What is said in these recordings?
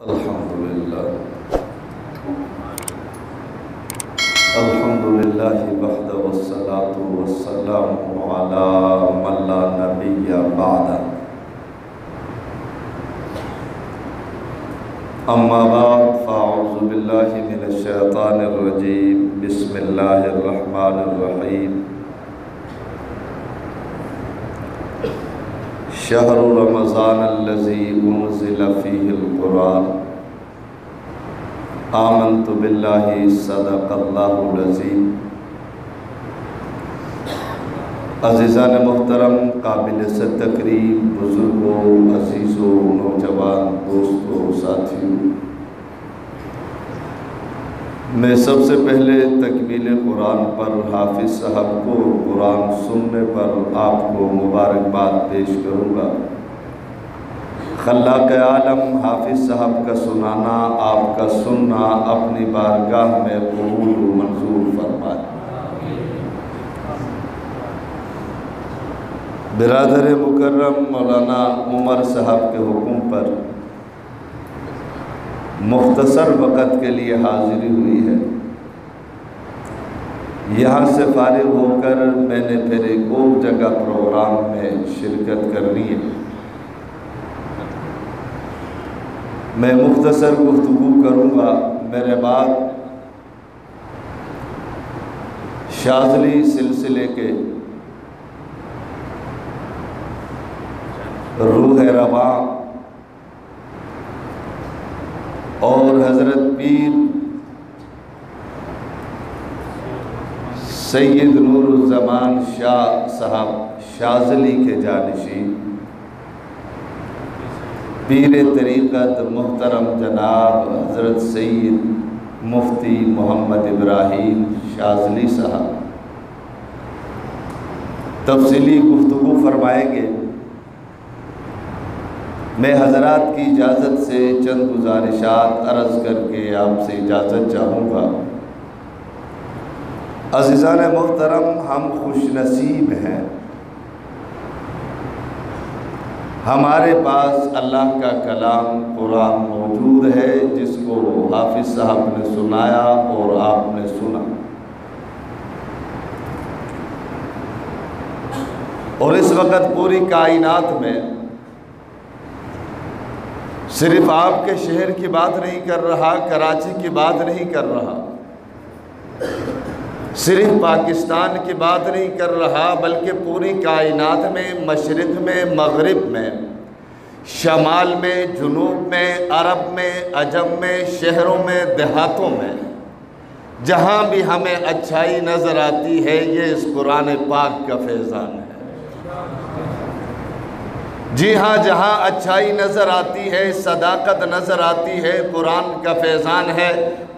الحمدللہ وحدہ والصلاة والسلام علی من لا نبی بعدہ اما بعد فاعوذ باللہ من الشیطان الرجیم بسم اللہ الرحمن الرحیم شہر رمضان الذی انزل فیہ القرآن آمنت باللہ صدق اللہ العظیم۔ عزیزان محترم، قابل تکریم بزرگوں، عزیزوں، نوجوان دوستوں، ساتھیوں، میں سب سے پہلے تکمیل قرآن پر حافظ صاحب کو قرآن سننے پر آپ کو مبارکباد پیش کروں گا۔ خلاق عالم حافظ صاحب کا سنانا، آپ کا سننا اپنی بارگاہ میں قبول و منظور فرمائے۔ برادر مکرم مولانا عمر صاحب کے حکم پر مختصر وقت کے لیے حاضری ہوئی ہے۔ یہاں سے فارغ ہو کر میں نے پھر ایک اور جگہ پروگرام میں شرکت کرنی ہے۔ میں مختصر گفتگو کروں گا۔ میرے بعد شاذلی سلسلے کے روح رواں اور حضرت پیر سید نور الزمان شاہ صاحب شاذلی کے جانشین پیر طریقت محترم جناب حضرت سید مفتی محمد ابراہیم شاذلی صاحب تفصیلی گفتگو فرمائیں گے۔ میں حضرات کی اجازت سے چند گزارشات عرض کر کے آپ سے اجازت چاہوں گا۔ عزیزان محترم، ہم خوش نصیب ہیں، ہمارے پاس اللہ کا کلام قرآن موجود ہے، جس کو حافظ صاحب نے سنایا اور آپ نے سنا، اور اس وقت پوری کائنات میں صرف آپ کے شہر کی بات نہیں کر رہا، کراچی کی بات نہیں کر رہا، صرف پاکستان کی بات نہیں کر رہا، بلکہ پوری کائنات میں، مشرق میں، مغرب میں، شمال میں، جنوب میں، عرب میں، عجم میں، شہروں میں، دیہاتوں میں، جہاں بھی ہمیں اچھائی نظر آتی ہے، یہ اس قرآن پاک کا فیضان ہے۔ جی ہاں، جہاں اچھائی نظر آتی ہے، صداقت نظر آتی ہے، قرآن کا فیضان ہے،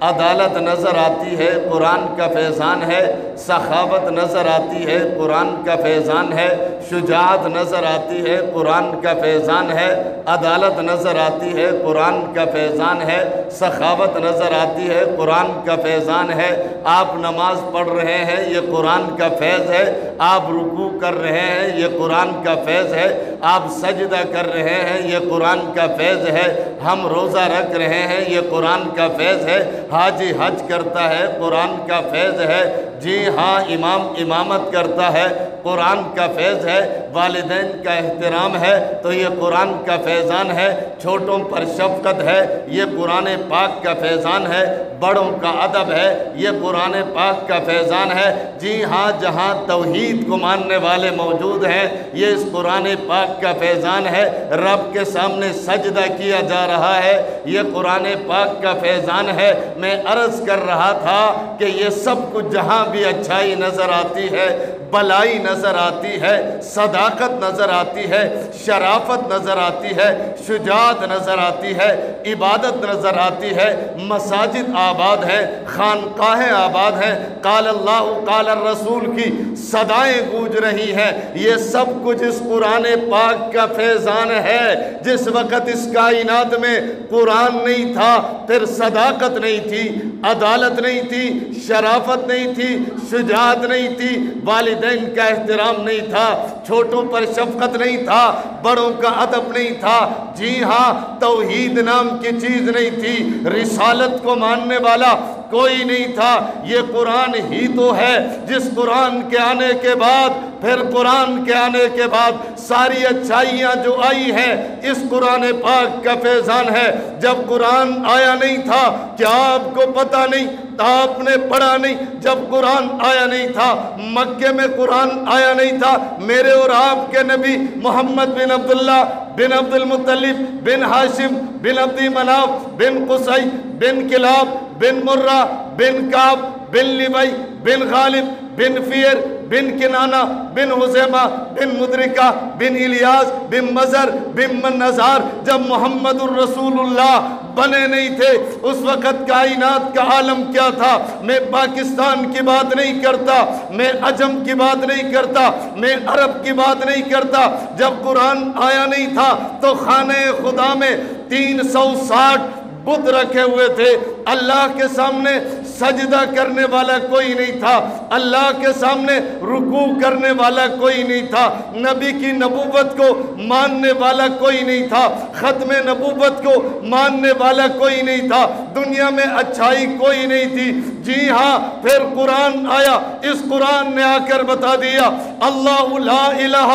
عدالت نظر آتی ہے، قرآن کا فیضان ہے، سخاوت نظر آتی ہے، قرآن کا فیضان ہے، شجاعت نظر آتی ہے، قرآن کا فیضان ہے، عدالت نظر آتی ہے، قرآن کا فیضان ہے، سخاوت نظر آتی ہے، قرآن کا فیضان ہے۔ آپ نماز پڑھ رہے ہیں، یہ قرآن کا فیض ہے۔ آپ رکوع کر رہے ہیں، یہ قرآن کا فیض ہے۔ آپ سجدہ کر رہے ہیں، یہ قرآن کا فیض ہے۔ ہم روزہ رکھ رہے ہیں، یہ قرآن کا فیض ہے۔ حاجی حج کرتا ہے، قرآن کا فیض ہے۔ جی ہاں، امام امامت کرتا ہے، قرآن کا فیض ہے۔ والدین کا احترام ہے تو یہ قرآن کا فیضان ہے۔ چھوٹوں پر شفقت ہے، یہ قرآن پاک کا فیضان ہے۔ بڑوں کا ادب ہے، یہ قرآن پاک کا فیضان ہے۔ جی ہاں، جہاں توحید کو ماننے والے موجود ہیں، یہ اس قرآن پاک کا فیضان ہے۔ رب کے سامنے سجدہ کیا جا رہا ہے، یہ قرآن پاک کا فیضان ہے۔ میں عرض کر رہا تھا کہ یہ سب کچھ جہاں بھی اچھائی نظر آتی ہے، بلائی نظر آتی ہے، صداقت نظر آتی ہے، شرافت نظر آتی ہے، شجاعت نظر آتی ہے، عبادت نظر آتی ہے، مساجد آباد ہیں، خانقاہیں آباد ہیں، قال اللہ قال الرسول کی صدائیں گونج رہی ہیں، یہ سب کچھ اس قرآن پاک کا فیضان ہے۔ جس وقت اس کائنات میں قرآن نہیں تھا، پھر صداقت نہیں تھی، عدالت نہیں تھی، شرافت نہیں تھی، شجاعت نہیں تھی، والدین والدین کا احترام نہیں تھا، چھوٹوں پر شفقت نہیں تھا، بڑوں کا ادب نہیں تھا، جی ہاں توحید نام کی چیز نہیں تھی، رسالت کو ماننے والا کوئی نہیں تھا۔ یہ قرآن ہی تو ہے جس قرآن کے آنے کے بعد، پھر قرآن کے آنے کے بعد ساری اچھائیاں جو آئی ہیں اس قرآن پاک کا فیضان ہے۔ جب قرآن آیا نہیں تھا، کیا آپ کو پتہ نہیں؟ آپ نے پڑھا نہیں؟ جب قرآن آیا نہیں تھا، مکے میں قرآن آیا نہیں تھا، میرے اور آپ کے نبی محمد بن عبداللہ بن عبد المطلب بن ہاشم بن عبد مناف بن قصی بن کلاب بن مرہ بن کعب بن لبی بن غالب بن فیر بن کنانہ بن حزیمہ بن مدرکہ بن الیاس بن مزر بن منظار جب محمد الرسول اللہ بنے نہیں تھے، اس وقت کائنات کا عالم کیا تھا؟ میں پاکستان کی بات نہیں کرتا، میں عجم کی بات نہیں کرتا، میں عرب کی بات نہیں کرتا۔ جب قرآن آیا نہیں تھا تو خانہ خدا میں 360 بت رکھے ہوئے تھے، اللہ کے سامنے سجدہ کرنے والا کوئی نہیں تھا، اللہ کے سامنے رکوع کرنے والا کوئی نہیں تھا، نبی کی نبوت کو ماننے والا کوئی نہیں تھا، ختم نبوت کو ماننے والا کوئی نہیں تھا، دنیا میں اچھائی کوئی نہیں تھی۔ جی ہاں پھر قرآن آیا، اس قرآن نے آ کر بتا دیا اللہ لا الہ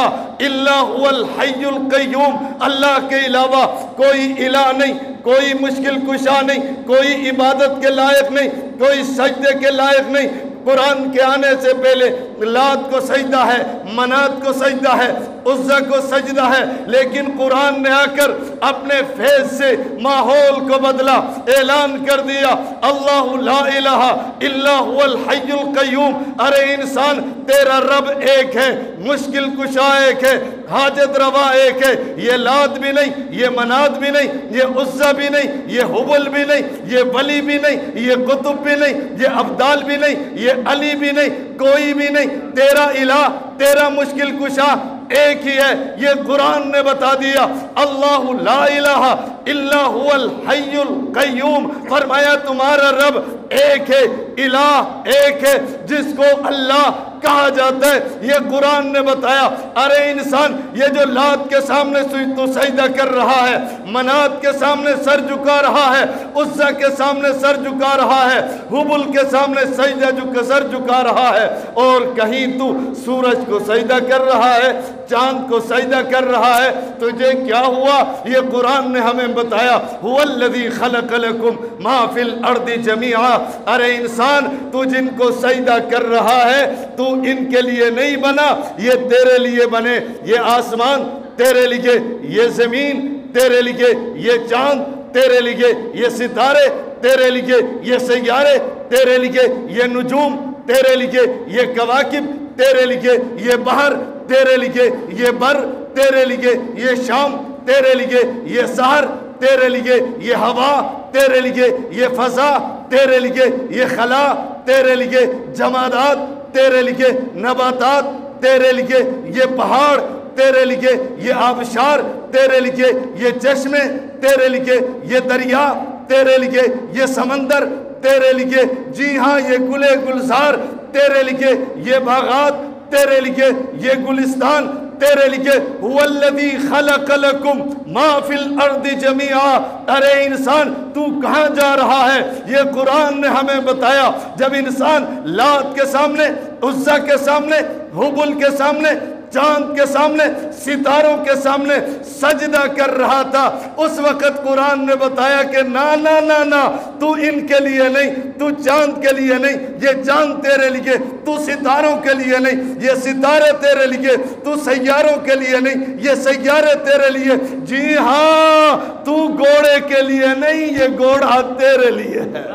الا هو الحی القیوم، اللہ کے علاوہ کوئی الہ نہیں، کوئی مشکل کشا نہیں، کوئی عبادت کے لائق نہیں، کوئی سجدے کے لائق نہیں۔ قرآن کے آنے سے پہلے لات کو سجدہ ہے، منات کو سجدہ ہے، عزا کو سجدہ ہے، لیکن قرآن نے آ کر اپنے فیض سے ماحول کو بدلا، اعلان کر دیا اللہ لا الہ الا هو الحی القیوم۔ ارے انسان تیرا رب ایک ہے، مشکل کشا ایک ہے، حاجت روا ایک ہے، یہ لات بھی نہیں، یہ منات بھی نہیں، یہ عزا بھی نہیں، یہ حبل بھی نہیں، یہ ولی بھی نہیں، یہ قطب بھی نہیں، یہ ابدال بھی نہیں، یہ علی بھی نہیں، کوئی بھی نہیں، تیرا الہ، تیرا مشکل کشا ایک ہی ہے۔ یہ قرآن نے بتا دیا اللہ لا الہ الا هو الحی القیوم، فرمایا تمہارا رب ایک ہے، الہ ایک ہے جس کو اللہ کہا جاتا ہے۔ یہ قرآن نے بتایا۔ ارے انسان یہ جو لات کے سامنے تو سجدہ کر رہا ہے، منات کے سامنے سر جھکا رہا ہے، عزا کے سامنے سر جھکا رہا ہے، حبل کے سامنے سر جھکا رہا ہے، اور کہیں تو سورج کو سجدہ کر رہا ہے، چاند کو سجدہ کر رہا ہے، تجھے کیا ہوا؟ یہ قرآن نے ہمیں بتایا هو الذی خلق لکم ما فی الارض جمیعا۔ ارے انسان تو جن کو سجدہ کر رہا ہے تو ان کے لیے نہیں بنا، یہ تیرے لیے بنے۔ یہ آسمان تیرے لیے، یہ زمین تیرے لیے، یہ چاند تیرے لیے، یہ ستارے تیرے لیے، یہ سیارے تیرے لیے، یہ نجوم تیرے لیے، یہ کواکب تیرے لیے، یہ بحر تیرے لیے، یہ بر تیرے لیے، یہ شام تیرے لیے، یہ سحر تیرے لیے، یہ ہوا تیرے لیے، یہ فضا تیرے لیے، یہ خلا تیرے لیے، جمادات تیرے لیے، نباتات تیرے لیے، یہ پہاڑ تیرے لیے، یہ آبشار تیرے لیے، یہ چشمے تیرے لیے، یہ دریا تیرے لیے، یہ سمندر تیرے لیے، جی ہاں یہ گلے گلزار تیرے لیے، یہ باغات تیرے لیے، یہ گلستان تیرے لیے۔ هو الذی خلق لکم ما فی الارض جمیعا۔ ارے انسان تو کہاں جا رہا ہے؟ یہ قرآن نے ہمیں بتایا۔ جب انسان لات کے سامنے، عزا کے سامنے، حبل کے سامنے، چاند کے سامنے، ستاروں کے سامنے سجدہ کر رہا تھا، اس وقت قرآن نے بتایا کہ نا نا نا نا، تو ان کے لیے نہیں، تو چاند کے لیے نہیں، یہ چاند تیرے لیے، تو ستاروں کے لیے نہیں، یہ ستارے تیرے لیے، تو سیاروں کے لیے نہیں، یہ سیارے تیرے لیے، جی ہاں تو گھوڑے کے لیے نہیں، یہ گھوڑا تیرے لیے ہے۔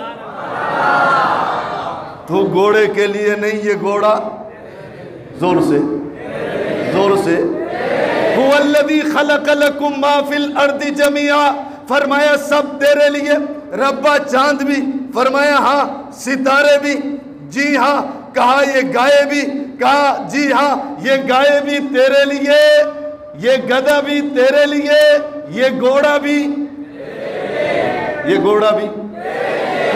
تو گھوڑے کے لیے نہیں، یہ گھوڑا، زور سے زور سے، هو الذی خلق لکم ما فی الارض جمیعا، فرمایا سب تیرے لیے۔ ربا چاند بھی، فرمایا ہاں، ستارے بھی، جی ہاں، کہا یہ گائے بھی، کہا جی ہاں یہ گائے بھی تیرے لیے، یہ گدھا بھی تیرے لیے، یہ گھوڑا بھی، یہ گھوڑا بھی۔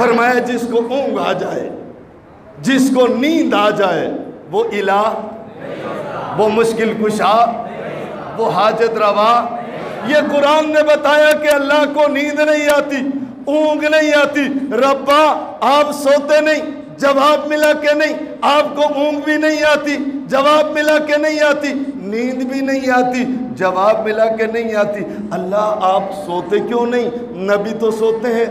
فرمایا جس کو اونگ آ جائے، جس کو نیند آ جائے، وہ الہ، وہ مشکل کشا، وہ حاجت روا۔ یہ قرآن نے بتایا کہ اللہ کو نیند نہیں آتی، اونگ نہیں آتی۔ ربا آپ سوتے نہیں، جواب ملا کہ نہیں؟ آپ کو اونگ بھی نہیں آتی، جواب ملا کہ نہیں آتی؟ نیند بھی نہیں آتی، جواب ملا کہ نہیں آتی؟ اللہ آپ سوتے کیوں نہیں؟ نبی تو سوتے ہیں،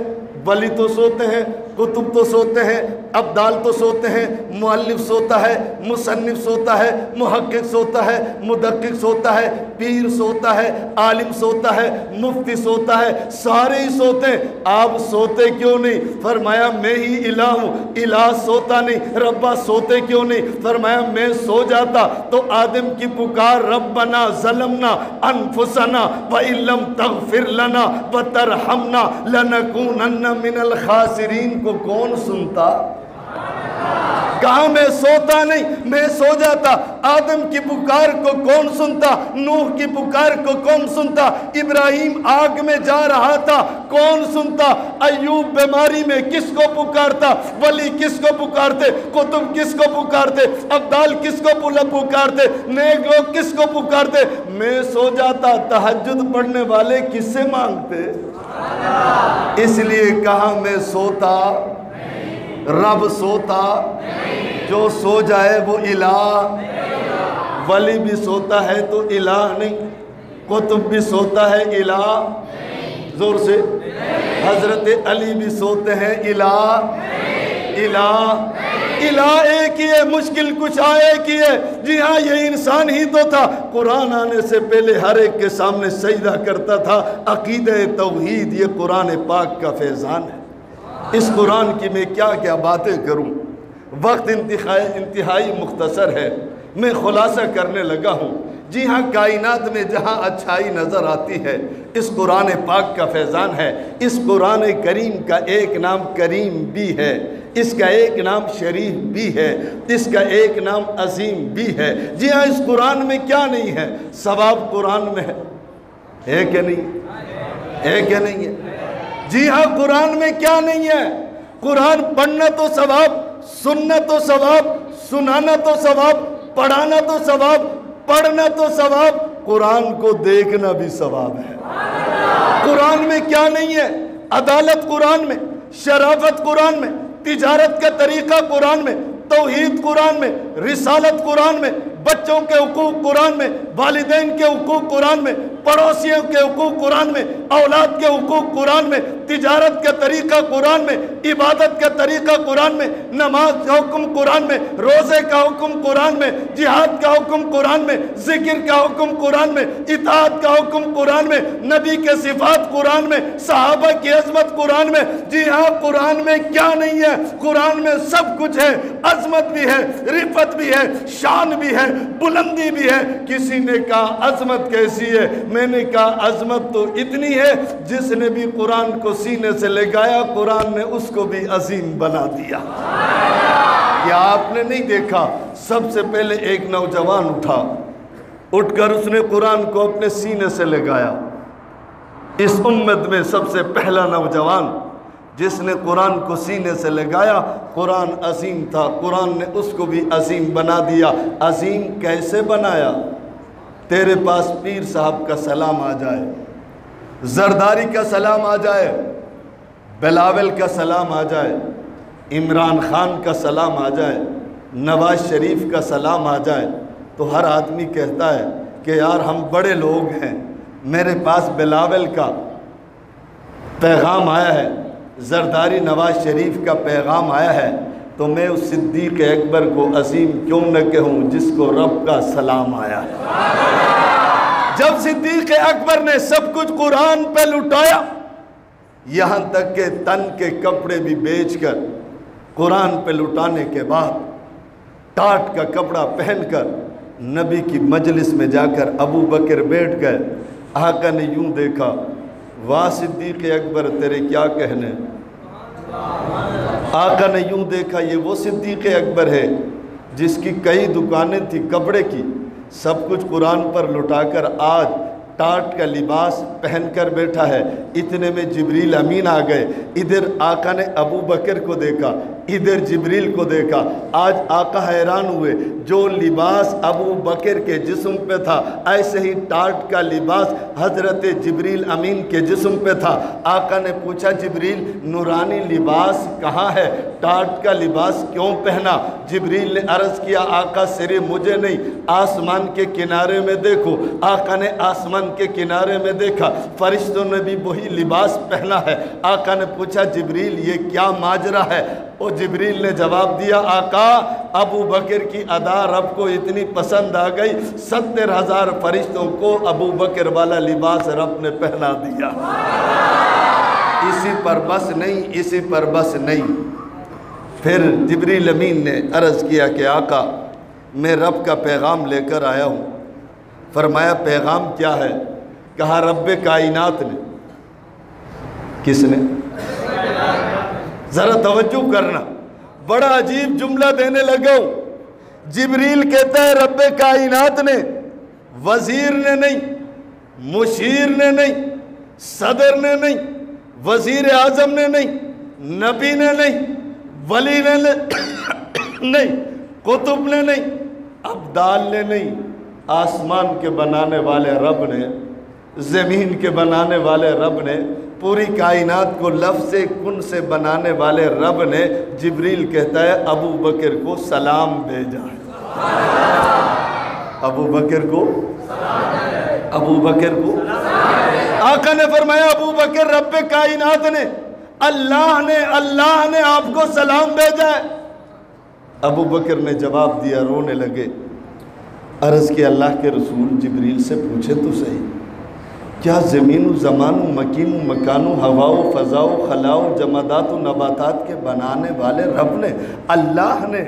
ولی تو سوتے ہیں، کتب تو سوتے ہیں، ابدال تو سوتے ہیں، مؤلف سوتا ہے، مصنف سوتا ہے، محقق سوتا ہے، مدقق سوتا ہے، پیر سوتا ہے، عالم سوتا ہے، مفتی سوتا ہے، سارے ہی سوتے ہیں، آپ سوتے کیوں نہیں؟ فرمایا میں ہی الہ ہوں، الہ سوتا نہیں۔ ربا سوتے کیوں نہیں؟ فرمایا میں سو جاتا تو آدم کی پکار ربنا ظلمنا انفسنا وَإِن لَّمْ تَغْفِرْ لَنَا وَتَرْحَمْنَا لَنَكُونَنَّ مِنَ الْخَاسِرِينَ کو کون سنتا؟ کہاں میں سوتا نہیں، میں سو جاتا۔ آدم کی پکار کو کون سنتا؟ نوح کی پکار کو کون سنتا؟ ابراہیم آگ میں جا رہا تھا، کون سنتا؟ ایوب بیماری میں کس کو پکارتا؟ ولی کس کو پکارتے؟ کتب کس کو پکارتے؟ ابدال کس کو پکارتے؟ نیک لوگ کس کو پکارتے؟ میں سو جاتا، تہجد پڑھنے والے کس سے مانگتے؟ اس لیے کہاں میں سوتا، رب سوتا، جو سو جائے وہ الہ۔ ولی بھی سوتا ہے تو الہ نہیں، قطب بھی سوتا ہے الہ، زور سے، حضرت علی بھی سوتے ہیں الہ، الہ، الہ ایک ہی ہے، مشکل کشا ایک ہی ہے۔ جی ہاں یہ انسان ہی تو تھا، قرآن آنے سے پہلے ہر ایک کے سامنے سجدہ کرتا تھا۔ عقیدہ توحید یہ قرآن پاک کا فیضان ہے۔ اس قرآن کی میں کیا کیا باتیں کروں، وقت انتہائی مختصر ہے، میں خلاصہ کرنے لگا ہوں۔ جی ہاں کائنات میں جہاں اچھائی نظر آتی ہے اس قرآن پاک کا فیضان ہے۔ اس قرآن کریم کا ایک نام کریم بھی ہے، اس کا ایک نام شریف بھی ہے، اس کا ایک نام عظیم بھی ہے۔ جی ہاں اس قرآن میں کیا نہیں ہے؟ ثواب قرآن میں ہے کہ نہیں؟ ہے کہ نہیں ہے؟ جی ہاں قرآن میں کیا نہیں ہے؟ قرآن پڑھنا تو ثواب، سننا تو ثواب، سنانا تو ثواب، پڑھانا تو ثواب، پڑھنا تو ثواب، قرآن کو دیکھنا بھی ثواب ہے۔ قرآن میں کیا نہیں ہے؟ عدالت قرآن میں، شرافت قرآن میں، تجارت کا طریقہ قرآن میں، توحید قرآن میں، رسالت قرآن میں، بچوں کے حقوق قرآن میں، والدین کے حقوق قرآن میں، پڑوسیوں کے حقوق قرآن میں، اولاد کے حقوق قرآن میں، تجارت کا طریقہ قرآن میں، عبادت کا طریقہ قرآن میں، نماز کا حکم قرآن میں، روزے کا حکم قرآن میں، جہاد کا حکم قرآن میں، ذکر کا حکم قرآن میں، اطاعت کا حکم قرآن میں، نبی کے صفات قرآن میں، صحابہ کی عظمت قرآن میں۔ جی ہاں قرآن میں کیا نہیں ہے؟ قرآن میں سب کچھ ہے، عظمت بھی ہے، رفت بھی ہے، شان بھی ہے، بلندی بھی ہے۔ کسی نے کہا عظمت کیسی ہے؟ میں نے کہا عظمت تو اتنی ہے جس نے بھی قرآن کو سینے سے لگایا قرآن نے اس کو بھی عظیم بنا دیا۔ کیا آپ نے نہیں دیکھا سب سے پہلے ایک نوجوان اٹھ کر اس نے قرآن کو اپنے سینے سے لگایا؟ اس امت میں سب سے پہلا نوجوان جس نے قرآن کو سینے سے لگایا، قرآن عظیم تھا، قرآن نے اس کو بھی عظیم بنا دیا۔ عظیم کیسے بنایا؟ تیرے پاس پیر صاحب کا سلام آ جائے، زرداری کا سلام آ جائے، بلاول کا سلام آ جائے، عمران خان کا سلام آ جائے، نواز شریف کا سلام آ جائے تو ہر آدمی کہتا ہے کہ یار ہم بڑے لوگ ہیں، میرے پاس بلاول کا پیغام آیا ہے، زرداری نواز شریف کا پیغام آیا ہے، تو میں اس صدیق اکبر کو عظیم کیوں نہ کہوں جس کو رب کا سلام آیا ہے۔ جب صدیق اکبر نے سب کچھ قرآن پہ لٹایا، یہاں تک کہ تن کے کپڑے بھی بیچ کر قرآن پہ لٹانے کے بعد ٹاٹ کا کپڑا پہن کر نبی کی مجلس میں جا کر ابو بکر بیٹھ گئے، آقا نے یوں دیکھا، واہ صدیق اکبر تیرے کیا کہنے؟ آقا نے یوں دیکھا، یہ وہ صدیق اکبر ہے جس کی کئی دکانیں تھی کپڑے کی، سب کچھ قرآن پر لٹا کر آج ٹاٹ کا لباس پہن کر بیٹھا ہے۔ اتنے میں جبریل امین آ گئے۔ ادھر آقا نے ابو بکر کو دیکھا، ادھر جبریل کو دیکھا۔ آج آقا حیران ہوئے، جو لباس ابو بکر کے جسم پہ تھا ایسے ہی ٹاٹ کا لباس حضرت جبریل امین کے جسم پہ تھا۔ آقا نے پوچھا جبریل نورانی لباس کہاں ہے؟ ٹاٹ کا لباس کیوں پہنا؟ جبریل نے عرض کیا آقا صرف مجھے نہیں، آسمان کے کنارے میں دیکھو۔ آقا نے آسمان کے کنارے میں دیکھا، فرشتوں نے بھی وہی لباس پہنا ہے۔ آقا نے پوچھا جبریل یہ کیا ماجرا ہے؟ اور جبریل نے جواب دیا آقا ابو بکر کی ادا رب کو اتنی پسند آ گئی، 70,000 فرشتوں کو ابو بکر والا لباس رب نے پہنا دیا۔ اسی پر بس نہیں، اسی پر بس نہیں، پھر جبریل امین نے عرض کیا کہ آقا میں رب کا پیغام لے کر آیا ہوں۔ فرمایا پیغام کیا ہے؟ کہا رب کائنات نے۔ کس نے؟ ذرا توجہ کرنا، بڑا عجیب جملہ دینے لگا ہوں۔ جبریل کہتا ہے رب کائنات نے، وزیر نے نہیں، مشیر نے نہیں، صدر نے نہیں، وزیر اعظم نے نہیں، نبی نے نہیں، ولی نے نہیں، قطب نے نہیں، ابدال نے نہیں، آسمان کے بنانے والے رب نے، زمین کے بنانے والے رب نے، پوری کائنات کو لفظ کن سے بنانے والے رب نے جبریل کہتا ہے ابو بکر کو سلام بھیجا ہے۔ ابو بکر کو آقا نے فرمایا ابو بکر رب کائنات نے، اللہ نے آپ کو سلام بھیجا ہے۔ ابو بکر نے جواب دیا، رونے لگے، عرض کہ اللہ کے رسول جبریل سے پوچھے تو صحیح، کیا زمین و زمان و مکین و مکان و ہوا و فضا و خلا و جمادات و نباتات کے بنانے والے رب نے، اللہ نے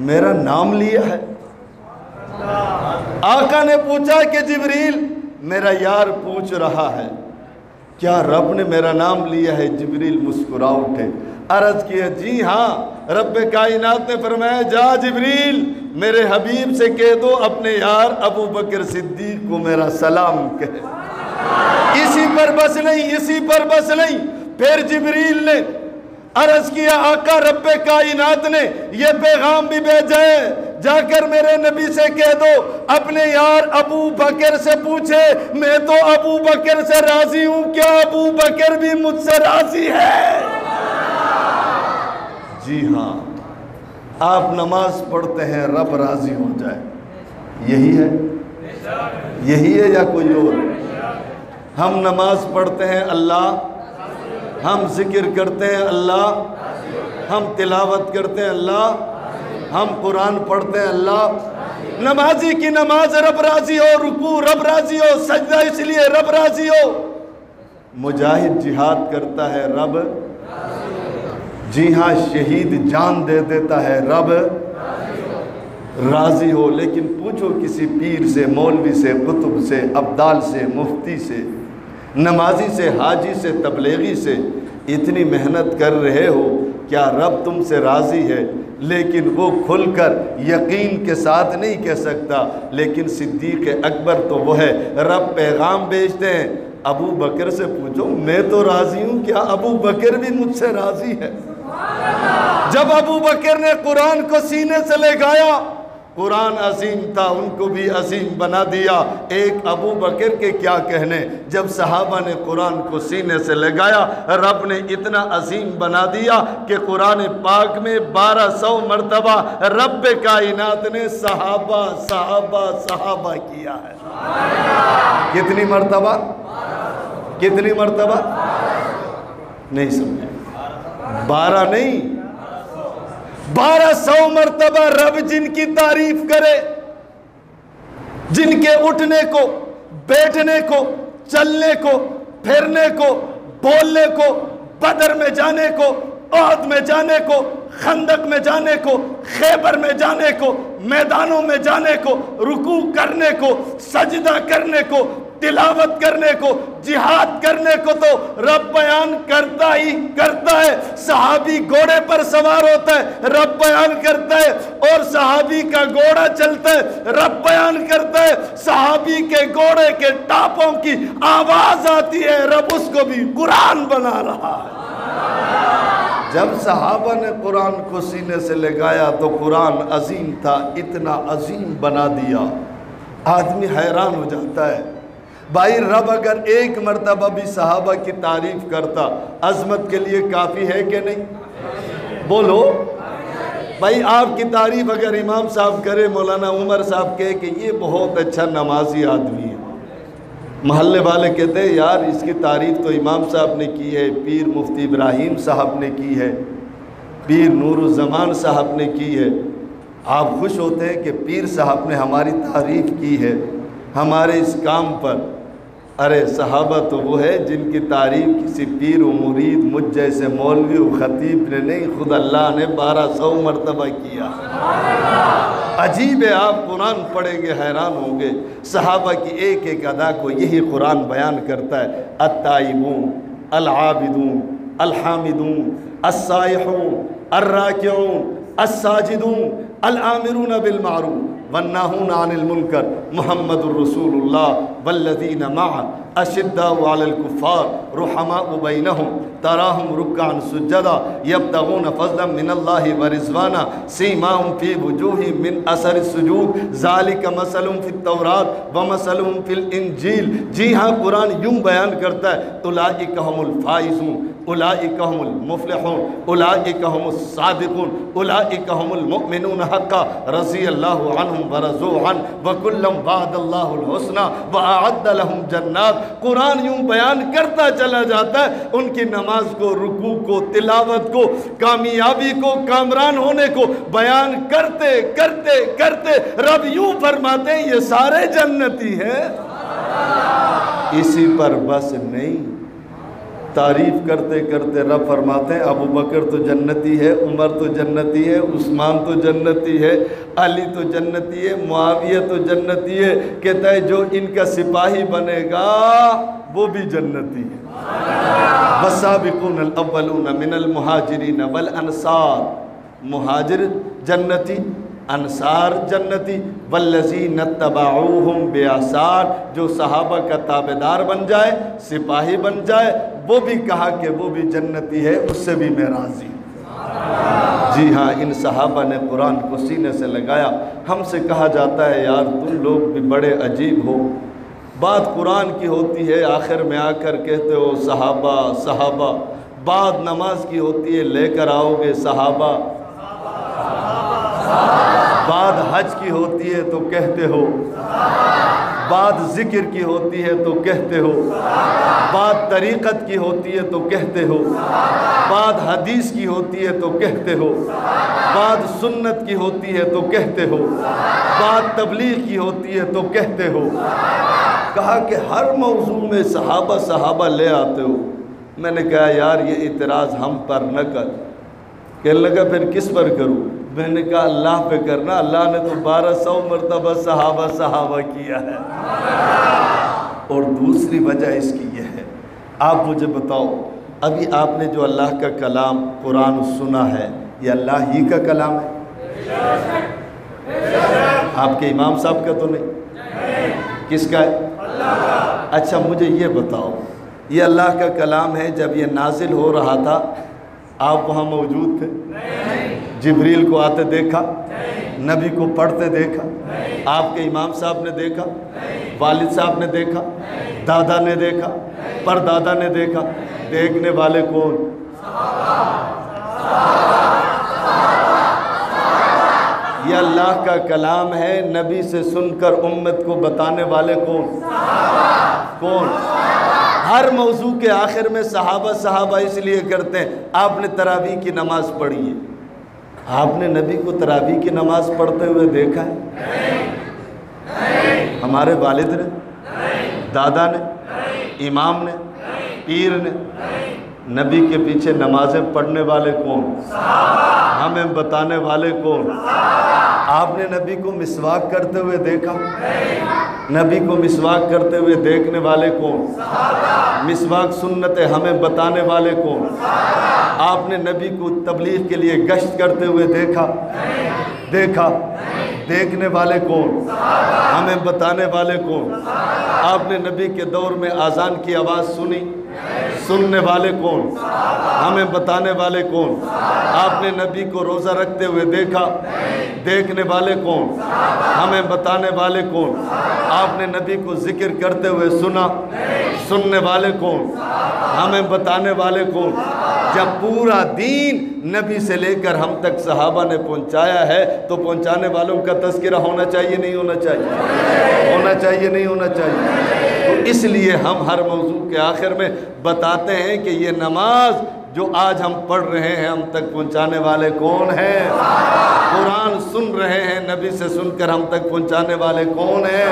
میرا نام لیا ہے؟ آقا نے پوچھا کہ جبریل میرا یار پوچھ رہا ہے کیا رب نے میرا نام لیا ہے؟ جبریل مسکرا اٹھے، عرض کیا جی ہاں۔ رب کائنات نے فرمایا جا جبریل میرے حبیب سے کہہ دو اپنے یار ابو بکر صدیق کو میرا سلام کہے۔ اسی پر بس نہیں، پھر جبریل نے عرض کیا آقا رب کائنات نے یہ پیغام بھی بھیجا ہے، جا کر میرے نبی سے کہہ دو اپنے یار ابو بکر سے پوچھے، میں تو ابو بکر سے راضی ہوں، کیا ابو بکر بھی مجھ سے راضی ہے؟ جی ہاں، آپ نماز پڑھتے ہیں رب راضی ہو جائے، یہی ہے یا کوئی اور؟ ہم نماز پڑھتے ہیں اللہ، ہم ذکر کرتے ہیں اللہ، ہم تلاوت کرتے ہیں اللہ، ہم قرآن پڑھتے ہیں اللہ۔ نمازی کی نماز رب راضی ہو، رکوع رب راضی ہو، سجدہ اس لیے رب راضی ہو۔ مجاہد جہاد کرتا ہے رب، جی ہاں شہید جان دے دیتا ہے رب راضی ہو۔ لیکن پوچھو کسی پیر سے، مولوی سے، قطب سے، ابدال سے، مفتی سے، نمازی سے، حاجی سے، تبلیغی سے، اتنی محنت کر رہے ہو، کیا رب تم سے راضی ہے؟ لیکن وہ کھل کر یقین کے ساتھ نہیں کہہ سکتا، لیکن صدیق اکبر تو وہ ہے، رب پیغام بھیجتے ہیں ابو بکر سے پوچھو میں تو راضی ہوں، کیا ابو بکر بھی مجھ سے راضی ہے؟ جب ابو بکر نے قرآن کو سینے سے لگایا، قرآن عظیم تھا، ان کو بھی عظیم بنا دیا۔ ایک ابو بکر کے کیا کہنے، جب صحابہ نے قرآن کو سینے سے لگایا، رب نے اتنا عظیم بنا دیا کہ قرآن پاک میں 1200 مرتبہ رب کائنات نے صحابہ صحابہ صحابہ کیا ہے۔ کتنی مرتبہ؟ کتنی مرتبہ؟ نہیں سمجھے؟ 12 نہیں، 1200 مرتبہ رب جن کی تعریف کرے، جن کے اٹھنے کو، بیٹھنے کو، چلنے کو، پھرنے کو، بولنے کو، بدر میں جانے کو، احد میں جانے کو، خندق میں جانے کو، خیبر میں جانے کو، میدانوں میں جانے کو، رکوع کرنے کو، سجدہ کرنے کو، تلاوت کرنے کو، جہاد کرنے کو تو رب بیان کرتا ہی کرتا ہے۔ صحابی گھوڑے پر سوار ہوتا ہے، رب بیان کرتا ہے، اور صحابی کا گھوڑا چلتا ہے، رب بیان کرتا ہے۔ صحابی کے گھوڑے کے ٹاپوں کی آواز آتی ہے، رب اس کو بھی قرآن بنا رہا ہے۔ جب صحابہ نے قرآن کو سینے سے لگایا تو قرآن عظیم تھا، اتنا عظیم بنا دیا، آدمی حیران ہو جاتا ہے۔ بھائی رب اگر ایک مرتبہ بھی صحابہ کی تعریف کرتا، عظمت کے لیے کافی ہے کہ نہیں؟ بولو بھائی، آپ کی تعریف اگر امام صاحب کرے، مولانا عمر صاحب کہے کہ یہ بہت اچھا نمازی آدمی ہے، محلے والے کہتے ہیں یار اس کی تعریف تو امام صاحب نے کی ہے، پیر مفتی ابراہیم صاحب نے کی ہے، پیر نور الزمان صاحب نے کی ہے، آپ خوش ہوتے ہیں کہ پیر صاحب نے ہماری تعریف کی ہے ہمارے اس کام پر۔ ارے صحابہ تو وہ ہے جن کی تعریف کسی پیر و مرید مجھ جیسے مولوی و خطیب نے نہیں، خود اللہ نے 1200 مرتبہ کیا۔ عجیب ہے، آپ قرآن پڑھیں گے حیران ہوں گے، صحابہ کی ایک ایک ادا کو یہی قرآن بیان کرتا ہے۔ التائبون، العابدون، الحامدون، السائحون، الراکعون، الساجدون، الآمرون بالمعروف والناہون عن المنکر، محمد الرسول اللہ والذین معہ اشداء علی الکفار رحماء بینہم تراہم رکعا سجدا یبتغون فضلا من اللہ ورضوانا سیماہم فی وجوہہم من اثر السجود ذالک مثلہم فی التوراۃ ومثلہم فی الانجیل۔ جی ہاں، قرآن یوں بیان کرتا ہے، اولئک ھم الفائزون، اولئک ھم المفلحون، اولئک ھم الصادقون، اولئک ھم المؤمنون حقا رضی اللہ عنہم ورضوا عنہ وکلا وعد اللہ الحسنى واعد لہم جنات۔ قرآن یوں بیان کرتا چلا جاتا ہے، ان کی نماز کو، رکوع کو، تلاوت کو، کامیابی کو، کامران ہونے کو بیان کرتے کرتے کرتے رب یوں فرماتے ہیں یہ سارے جنتی ہیں۔ اسی پر بس نہیں، تعریف کرتے کرتے رب فرماتے ہیں ابو بکر تو جنتی ہے، عمر تو جنتی ہے، عثمان تو جنتی ہے، علی تو جنتی ہے، معاویہ تو جنتی ہے، کہتا ہے جو ان کا سپاہی بنے گا وہ بھی جنتی ہے۔ والسابقون الاولون من المہاجرین والانصار، مہاجر جنتی، انصار جنتی، والذین اتبعوہم بإحسان، جو صحابہ کا تابعدار بن جائے، سپاہی بن جائے، وہ بھی کہا کہ وہ بھی جنتی ہے، اس سے بھی میں راضی۔ جی ہاں، ان صحابہ نے قرآن کو سینے سے لگایا۔ ہم سے کہا جاتا ہے یار تم لوگ بھی بڑے عجیب ہو، بات قرآن کی ہوتی ہے آخر میں آ کر کہتے ہو صحابہ صحابہ، بات نماز کی ہوتی ہے لے کر آؤ گے صحابہ، بات حج کی ہوتی ہے تو کہتے ہو، بات ذکر کی ہوتی ہے تو کہتے ہو، بات طریقت کی ہوتی ہے تو کہتے ہو، بات حدیث کی ہوتی ہے تو کہتے ہو، بات سنت کی ہوتی ہے تو کہتے ہو، بات تبلیغ کی ہوتی ہے تو کہتے ہو۔ کہا کہ ہر موضوع میں صحابہ صحابہ لے آتے ہو۔ میں نے کہا یار یہ اعتراض ہم پر نہ کر۔ کہنے لگا پھر کس پر کروں؟ میں نے کہا اللہ پہ کرنا، اللہ نے تو 1200 مرتبہ صحابہ صحابہ کیا ہے۔ اور دوسری وجہ اس کی یہ ہے، آپ مجھے بتاؤ ابھی آپ نے جو اللہ کا کلام قرآن سنا ہے یہ اللہ ہی کا کلام ہے؟ آپ کے امام صاحب کا تو نہیں، کس کا ہے؟ اچھا مجھے یہ بتاؤ، یہ اللہ کا کلام ہے، جب یہ نازل ہو رہا تھا آپ وہاں موجود تھے؟ جبریل کو آتے دیکھا؟ نبی کو پڑھتے دیکھا؟ آپ کے امام صاحب نے دیکھا؟ والد صاحب نے دیکھا؟ دادا نے دیکھا؟ پردادا نے دیکھا؟ دیکھنے والے کون؟ یہ اللہ کا کلام ہے، نبی سے سن کر امت کو بتانے والے کون؟ کون؟ ہر موضوع کے آخر میں صحابہ صحابہ اس لیے کرتے ہیں۔ آپ نے تراویح کی نماز پڑھی ہے، آپ نے نبی کو تراویح کی نماز پڑھتے ہوئے دیکھا ہے؟ ہمارے والد نے، دادا نے، امام نے، پیر نے، نبی کے پیچھے نمازیں پڑھنے والے کون؟ ہمیں بتانے والے کون؟ آپ نے نبی کو مسواک کرتے ہوئے دیکھا؟ نبی کو مسواک کرتے ہوئے دیکھنے والے کون؟ مسواک سنت ہمیں بتانے والے کون؟ آپ نے نبی کو تبلیغ کے لیے گشت کرتے ہوئے دیکھا؟ دیکھنے والے کون؟ ہمیں بتانے والے کون؟ آپ نے نبی کے دور میں اذان کی آواز سنی؟ سننے والے کون؟ ہمیں بتانے والے کون؟ آپ نے نبی کو روزہ رکھتے ہوئے دیکھا؟ دیکھنے والے کون؟ ہمیں بتانے والے کون؟ آپ نے نبی کو ذکر کرتے ہوئے سنا؟ سننے والے کون؟ ہمیں بتانے والے کون؟ جب پورا دین نبی سے لے کر ہم تک صحابہ نے پہنچایا ہے تو پہنچانے والوں کا تذکرہ ہونا چاہیے نہیں ہونا چاہیے؟ ہونا چاہیے نہیں ہونا چاہیے؟ تو اس لیے ہم ہر موضوع کے آخر میں بتاتے ہیں کہ یہ نماز جو آج ہم پڑھ رہے ہیں ہم تک پہنچانے والے کون ہیں؟ قرآن سن رہے ہیں نبی سے سن کر ہم تک پہنچانے والے کون ہیں؟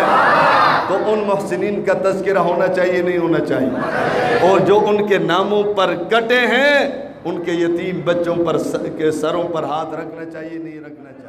تو ان محسنین کا تذکرہ ہونا چاہیے نہیں ہونا چاہیے؟ اور جو ان کے ناموں پر کٹے ہیں ان کے یتیم بچوں پر کے سروں پر ہاتھ رکھنا چاہیے نہیں رکھنا چاہیے؟